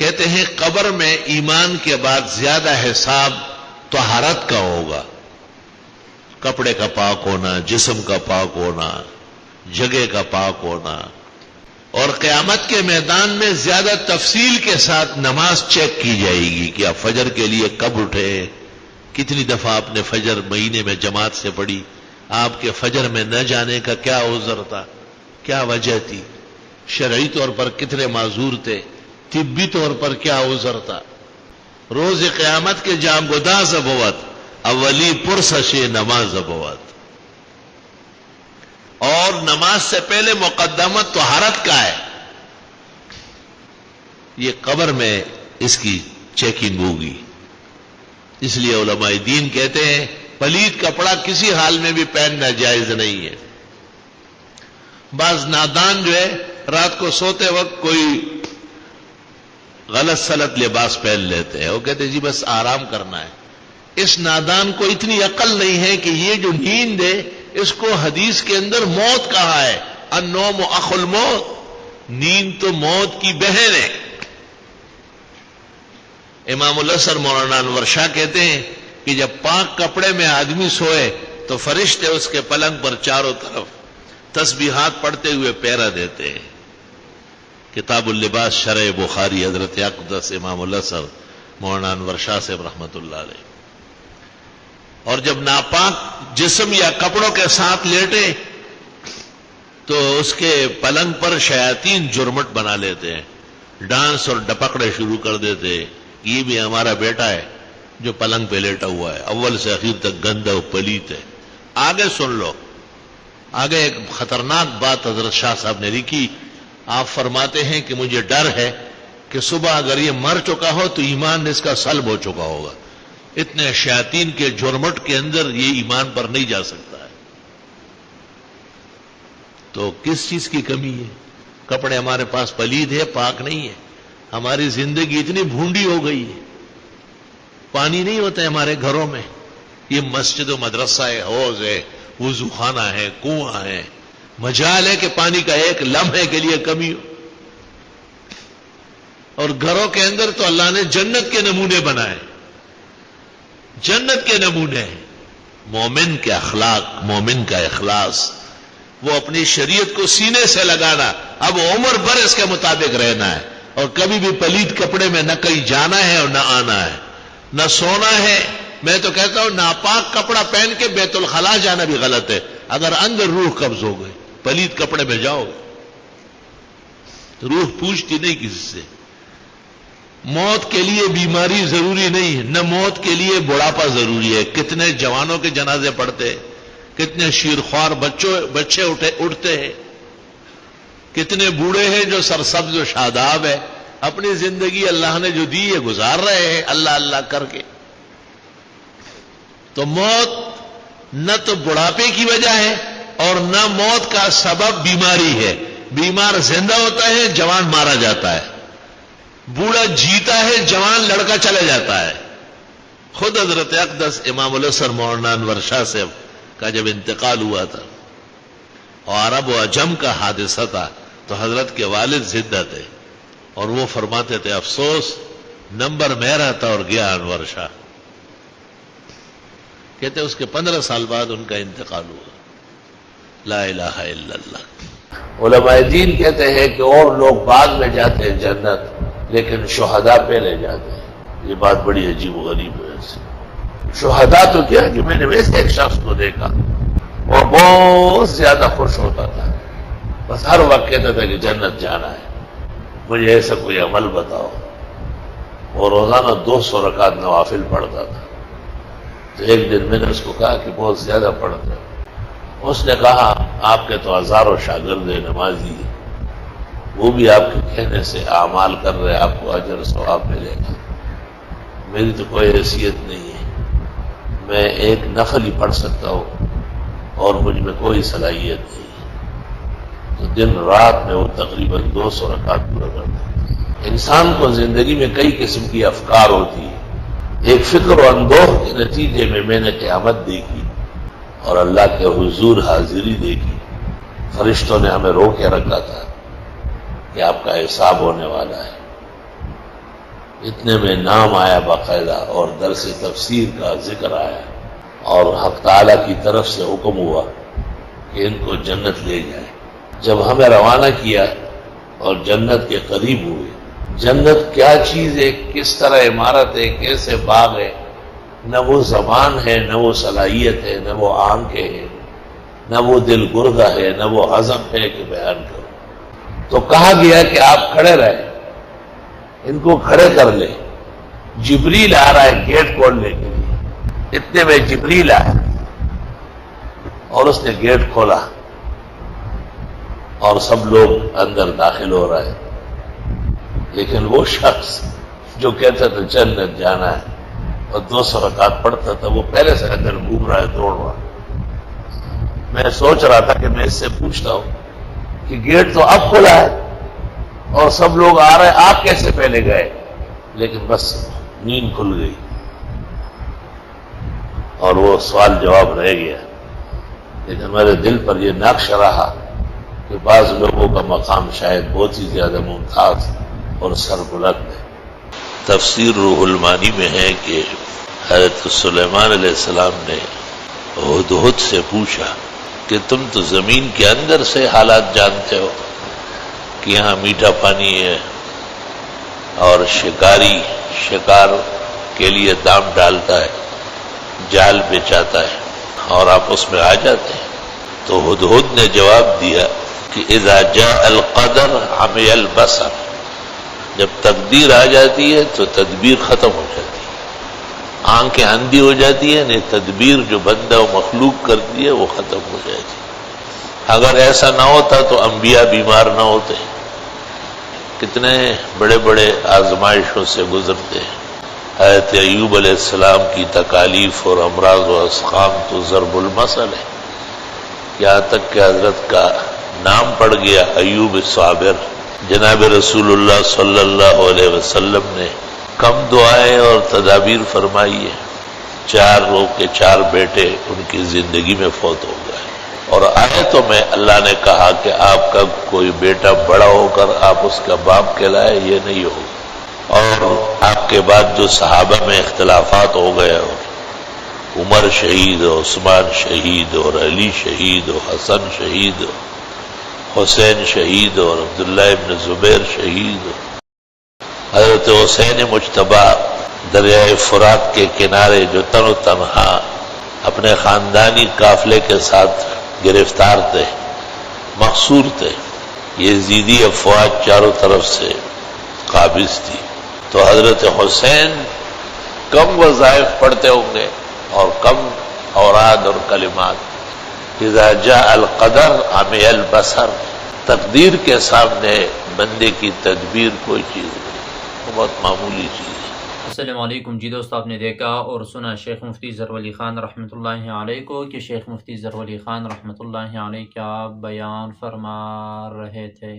کہتے ہیں قبر میں ایمان کے بعد زیادہ حساب طہارت کا ہوگا، کپڑے کا پاک ہونا، جسم کا پاک ہونا، جگہ کا پاک ہونا، اور قیامت کے میدان میں زیادہ تفصیل کے ساتھ نماز چیک کی جائے گی کہ آپ فجر کے لیے کب اٹھے، کتنی دفعہ آپ نے فجر مہینے میں جماعت سے پڑھی، آپ کے فجر میں نہ جانے کا کیا عذر تھا، کیا وجہ تھی، شرعی طور پر کتنے معذور تھے، طبی طور پر کیا عذر تھا۔ روز قیامت کے جام گداز بوت اولی پرسش نماز بوت، اور نماز سے پہلے مقدمت طہارت کا ہے، یہ قبر میں اس کی چیکنگ ہوگی۔ اس لیے علماء دین کہتے ہیں پلید کپڑا کسی حال میں بھی پہننا جائز نہیں ہے۔ بعض نادان جو ہے رات کو سوتے وقت کوئی غلط سلط لباس پہن لیتے ہیں، وہ کہتے ہیں جی بس آرام کرنا ہے۔ اس نادان کو اتنی عقل نہیں ہے کہ یہ جو نیند ہے اس کو حدیث کے اندر موت کہا ہے، النوم اخ الموت، نیند تو موت کی بہن ہے۔ امام الاسر مولانا انور شاہ کہتے ہیں کہ جب پاک کپڑے میں آدمی سوئے تو فرشتے اس کے پلنگ پر چاروں طرف تسبیحات پڑھتے ہوئے پیرا دیتے ہیں۔ کتاب اللباس شرح بخاری، حضرت اقدس امام الاسر مولانا انور شاہ صاحب رحمت اللہ علیہ۔ اور جب ناپاک جسم یا کپڑوں کے ساتھ لیٹے تو اس کے پلنگ پر شیاطین جرمٹ بنا لیتے ہیں، ڈانس اور ڈپکڑے شروع کر دیتے ہیں، یہ بھی ہمارا بیٹا ہے جو پلنگ پہ لیٹا ہوا ہے، اول سے اخیر تک گندا و پلیت ہے۔ آگے سن لو، آگے ایک خطرناک بات حضرت شاہ صاحب نے لکھی۔ آپ فرماتے ہیں کہ مجھے ڈر ہے کہ صبح اگر یہ مر چکا ہو تو ایمان اس کا سلب ہو چکا ہوگا، اتنے شیاطین کے جرمٹ کے اندر یہ ایمان پر نہیں جا سکتا ہے۔ تو کس چیز کی کمی ہے؟ کپڑے ہمارے پاس پلید ہے، پاک نہیں ہے۔ ہماری زندگی اتنی بھونڈی ہو گئی ہے، پانی نہیں ہوتا ہے ہمارے گھروں میں، یہ مسجد و مدرسہ ہے، حوض ہے، وضو خانہ ہے، کنواں ہے، مجال ہے کہ پانی کا ایک لمحے کے لیے کمی ہو۔ اور گھروں کے اندر تو اللہ نے جنت کے نمونے بنائے، جنت کے نمونے ہیں۔ مومن کے اخلاق، مومن کا اخلاص، وہ اپنی شریعت کو سینے سے لگانا، اب عمر بھر اس کے مطابق رہنا ہے، اور کبھی بھی پلید کپڑے میں نہ کہیں جانا ہے اور نہ آنا ہے، نہ سونا ہے۔ میں تو کہتا ہوں ناپاک کپڑا پہن کے بیت الخلاء جانا بھی غلط ہے، اگر اندر روح قبض ہو گئی، پلید کپڑے میں جاؤ روح پوچھتی نہیں کسی سے۔ موت کے لیے بیماری ضروری نہیں ہے، نہ موت کے لیے بڑھاپا ضروری ہے۔ کتنے جوانوں کے جنازے پڑھتے، کتنے شیرخوار بچے اٹھتے ہیں، کتنے بوڑھے ہیں جو سرسبز و شاداب ہے، اپنی زندگی اللہ نے جو دی ہے گزار رہے ہیں اللہ اللہ کر کے۔ تو موت نہ تو بڑھاپے کی وجہ ہے اور نہ موت کا سبب بیماری ہے۔ بیمار زندہ ہوتا ہے، جوان مارا جاتا ہے، بوڑھا جیتا ہے، جوان لڑکا چلا جاتا ہے۔ خود حضرت اقدس امام الاسر مولانا انور شاہ صاحب کا جب انتقال ہوا تھا اور عرب و عجم کا حادثہ تھا تو حضرت کے والد زندہ تھے، اور وہ فرماتے تھے افسوس نمبر میرا تھا اور گیا انور شاہ۔ کہتے اس کے 15 سال بعد ان کا انتقال ہوا۔ لا الہ الا اللہ۔ علماء دین کہتے ہیں کہ اور لوگ بعد میں جاتے ہیں جنت، لیکن شہداء پہلے جاتے ہیں۔ یہ بات بڑی عجیب و غریب ہے۔ شہداء تو کیا کہ میں نے ویسے ایک شخص کو دیکھا، وہ بہت زیادہ خوش ہوتا تھا، بس ہر وقت کہتا تھا کہ جنت جانا ہے، مجھے ایسا کوئی عمل بتاؤ۔ اور روزانہ 200 رکعت نوافل پڑھتا تھا۔ تو ایک دن میں نے اس کو کہا کہ بہت زیادہ پڑھتے ہیں۔ اس نے کہا آپ کے تو ہزاروں شاگرد نمازی ہیں، وہ بھی آپ کے کہنے سے اعمال کر رہے، آپ کو اجر و ثواب ملے گا، میری تو کوئی حیثیت نہیں ہے، میں ایک نفل ہی پڑھ سکتا ہوں اور مجھ میں کوئی صلاحیت نہیں ہے۔ تو دن رات میں وہ تقریباً 200 رکعت پورا کرتا ہے۔ انسان کو زندگی میں کئی قسم کی افکار ہوتی ہے۔ ایک فکر و اندوہ کے نتیجے میں نے قیامت دیکھی اور اللہ کے حضور حاضری دیکھی۔ فرشتوں نے ہمیں رو کے رکھا تھا کہ آپ کا حساب ہونے والا ہے، اتنے میں نام آیا باقاعدہ اور درس تفسیر کا ذکر آیا اور حق تعالیٰ کی طرف سے حکم ہوا کہ ان کو جنت لے جائے۔ جب ہمیں روانہ کیا اور جنت کے قریب ہوئے، جنت کیا چیز ہے، کس طرح عمارت ہے، کیسے باغ ہے، نہ وہ زبان ہے، نہ وہ صلاحیت ہے، نہ وہ آنکھیں ہیں، نہ وہ دل گردہ ہے، نہ وہ عزم ہے کہ بیان کرو۔ تو کہا گیا کہ آپ کھڑے رہیں، ان کو کھڑے کر لے۔ جبریل آ رہا ہے گیٹ کھولنے کے لیے، اتنے میں جبریل آیا اور اس نے گیٹ کھولا اور سب لوگ اندر داخل ہو رہے ہیں، لیکن وہ شخص جو کہتا تھا جنت جانا ہے اور 200 رکعت پڑھتا تھا، وہ پہلے سے اندر گھوم رہا ہے، دوڑ رہا ہے۔ میں سوچ رہا تھا کہ میں اس سے پوچھتا ہوں کہ گیٹ تو اب کھلا ہے اور سب لوگ آ رہے ہیں، آپ کیسے پہلے گئے؟ لیکن بس نیند کھل گئی اور وہ سوال جواب رہ گیا۔ لیکن میرے دل پر یہ نقش رہا کہ بعض لوگوں کا مقام شاید بہت ہی زیادہ ممتاز اور سربلند ہے۔ تفسیر روح المانی میں ہے کہ حضرت سلیمان علیہ السلام نے ہدہد سے پوچھا کہ تم تو زمین کے اندر سے حالات جانتے ہو کہ یہاں میٹھا پانی ہے اور شکاری شکار کے لیے دام ڈالتا ہے، جال بچھاتا ہے اور آپ اس میں آ جاتے ہیں۔ تو ہدہد نے جواب دیا کہ اذا جاء القدر عمی البصر، جب تقدیر آ جاتی ہے تو تدبیر ختم ہو جاتی ہے، آنکھیں اندھی ہو جاتی ہیں، نہیں تدبیر جو بندہ و مخلوق کرتی ہے وہ ختم ہو جاتی ہے۔ اگر ایسا نہ ہوتا تو انبیاء بیمار نہ ہوتے، کتنے بڑے بڑے آزمائشوں سے گزرتے ہیں۔ حضرت ایوب علیہ السلام کی تکالیف اور امراض و اسقام تو ضرب المثل ہے، یہاں تک کہ حضرت کا نام پڑ گیا ایوب صابر۔ جناب رسول اللہ صلی اللہ علیہ وسلم نے کم دعائیں اور تدابیر فرمائی ہے، 4 لوگ کے 4 بیٹے ان کی زندگی میں فوت ہو گئے، اور آیتوں میں اللہ نے کہا کہ آپ کا کوئی بیٹا بڑا ہو کر آپ اس کا باپ کہلائے، یہ نہیں ہوگا۔ اور آپ کے بعد جو صحابہ میں اختلافات ہو گئے، عمر شہید ہو، عثمان شہید ہو، اور علی شہید ہو، حسن شہید ہو، حسین شہید ہو، اور عبداللہ ابن زبیر شہید ہو۔ حضرت حسین مجتبیٰ دریائے فرات کے کنارے جو تن و تنہا اپنے خاندانی قافلے کے ساتھ گرفتار تھے، محصور تھے، یزیدی افواج چاروں طرف سے قابض تھی، تو حضرت حسین کم وظائف پڑھتے ہوں گے اور کم اوراد اور کلمات۔ اذا جاء القدر عمی البصر، تقدیر کے سامنے بندے کی تدبیر کوئی چیز نہیں، وہ بہت معمولی چیز ہے۔ السلام علیکم جی دوست، آپ نے دیکھا اور سنا شیخ مفتی ظفر علی خان رحمۃ اللہ علیہ کو کہ شیخ مفتی ظفر علی خان رحمۃ اللہ علیہ کیا بیان فرما رہے تھے۔